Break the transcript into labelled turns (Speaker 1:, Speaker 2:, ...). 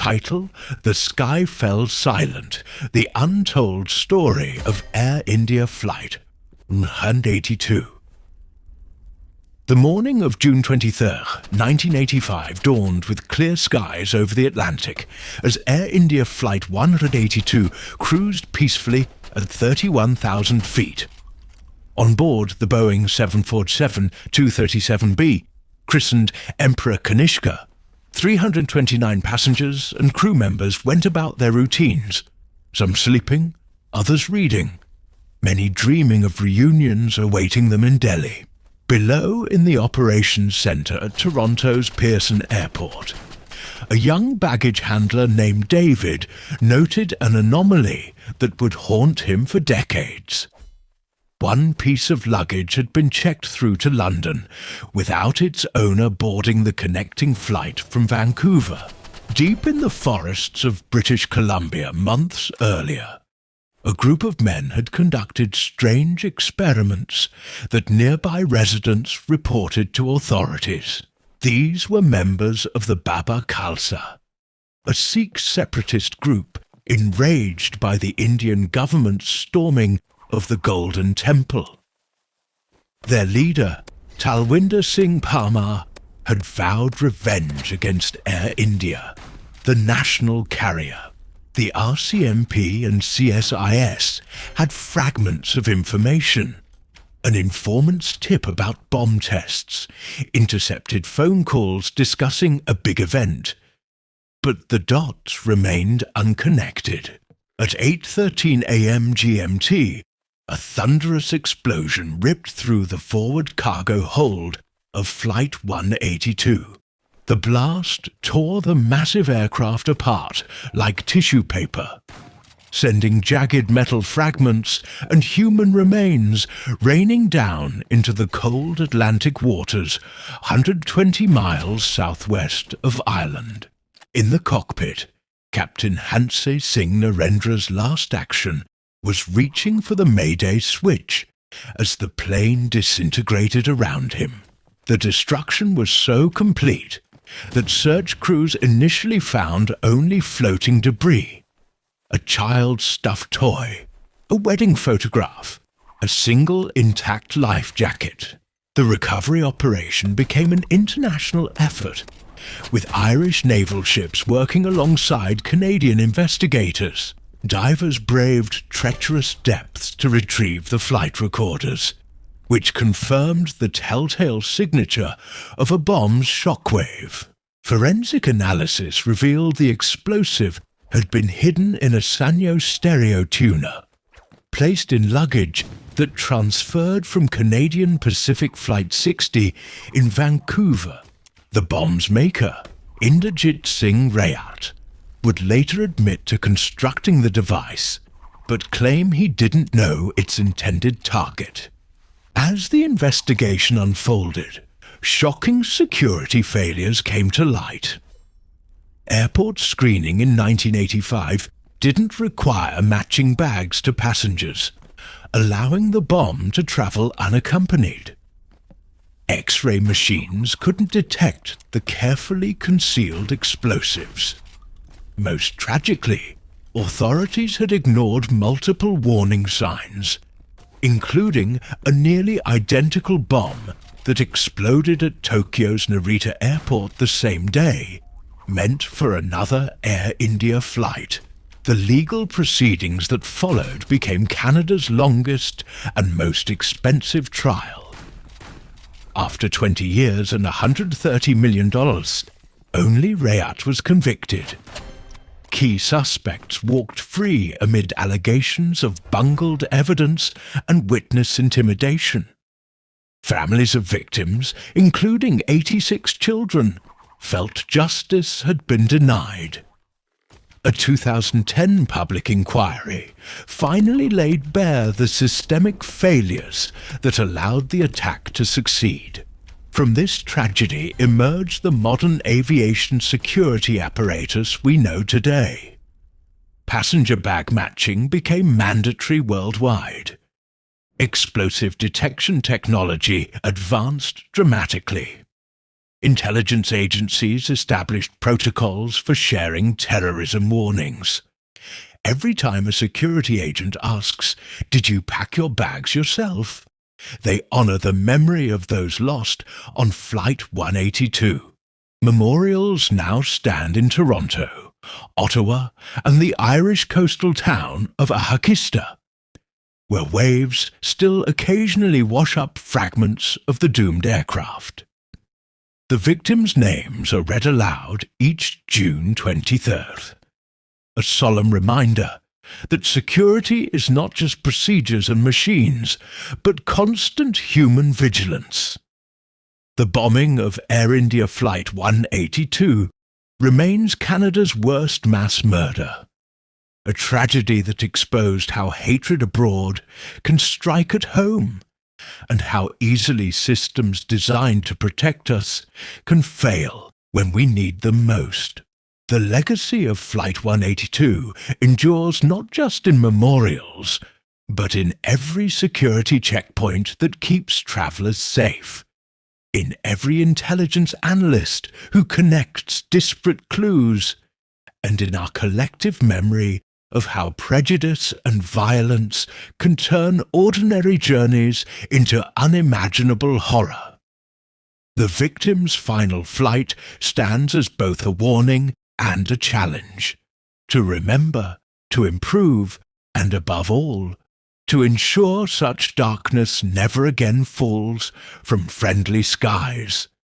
Speaker 1: Title: The Sky Fell Silent, the Untold Story of Air India Flight 182. The morning of June 23, 1985 dawned with clear skies over the Atlantic as Air India Flight 182 cruised peacefully at 31,000 feet. On board the Boeing 747-237B, christened Emperor Kanishka, 329 passengers and crew members went about their routines, some sleeping, others reading, many dreaming of reunions awaiting them in Delhi. Below in the operations centre at Toronto's Pearson Airport, a young baggage handler named David noted an anomaly that would haunt him for decades. One piece of luggage had been checked through to London without its owner boarding the connecting flight from Vancouver. Deep in the forests of British Columbia months earlier, a group of men had conducted strange experiments that nearby residents reported to authorities. These were members of the Baba Khalsa, a Sikh separatist group enraged by the Indian government's storming of the Golden Temple. Their leader, Talwinder Singh Parmar, had vowed revenge against Air India, the national carrier. The RCMP and CSIS had fragments of information, an informant's tip about bomb tests, intercepted phone calls discussing a big event, but the dots remained unconnected. At 8:13 a.m. GMT, a thunderous explosion ripped through the forward cargo hold of Flight 182. The blast tore the massive aircraft apart like tissue paper, sending jagged metal fragments and human remains raining down into the cold Atlantic waters 120 miles southwest of Ireland. In the cockpit, Captain Hanse Singh Narendra's last action was reaching for the Mayday switch as the plane disintegrated around him. The destruction was so complete that search crews initially found only floating debris: a child's stuffed toy, a wedding photograph, a single intact life jacket. The recovery operation became an international effort, with Irish naval ships working alongside Canadian investigators. Divers braved treacherous depths to retrieve the flight recorders, which confirmed the telltale signature of a bomb's shockwave. Forensic analysis revealed the explosive had been hidden in a Sanyo stereo tuner, placed in luggage that transferred from Canadian Pacific Flight 60 in Vancouver. The bomb's maker, Inderjit Singh Rayat, would later admit to constructing the device, but claim he didn't know its intended target. As the investigation unfolded, shocking security failures came to light. Airport screening in 1985 didn't require matching bags to passengers, allowing the bomb to travel unaccompanied. X-ray machines couldn't detect the carefully concealed explosives. Most tragically, authorities had ignored multiple warning signs, including a nearly identical bomb that exploded at Tokyo's Narita Airport the same day, meant for another Air India flight. The legal proceedings that followed became Canada's longest and most expensive trial. After 20 years and $130 million, only Rayat was convicted. Key suspects walked free amid allegations of bungled evidence and witness intimidation. Families of victims, including 86 children, felt justice had been denied. A 2010 public inquiry finally laid bare the systemic failures that allowed the attack to succeed. From this tragedy emerged the modern aviation security apparatus we know today. Passenger bag matching became mandatory worldwide. Explosive detection technology advanced dramatically. Intelligence agencies established protocols for sharing terrorism warnings. Every time a security agent asks, "Did you pack your bags yourself?" they honor the memory of those lost on Flight 182. Memorials now stand in Toronto, Ottawa, and the Irish coastal town of Ahakista, where waves still occasionally wash up fragments of the doomed aircraft. The victims' names are read aloud each June 23rd, a solemn reminder that security is not just procedures and machines, but constant human vigilance. The bombing of Air India Flight 182 remains Canada's worst mass murder, a tragedy that exposed how hatred abroad can strike at home, and how easily systems designed to protect us can fail when we need them most. The legacy of Flight 182 endures not just in memorials, but in every security checkpoint that keeps travellers safe, in every intelligence analyst who connects disparate clues, and in our collective memory of how prejudice and violence can turn ordinary journeys into unimaginable horror. The victim's final flight stands as both a warning and a challenge, to remember, to improve, and above all, to ensure such darkness never again falls from friendly skies.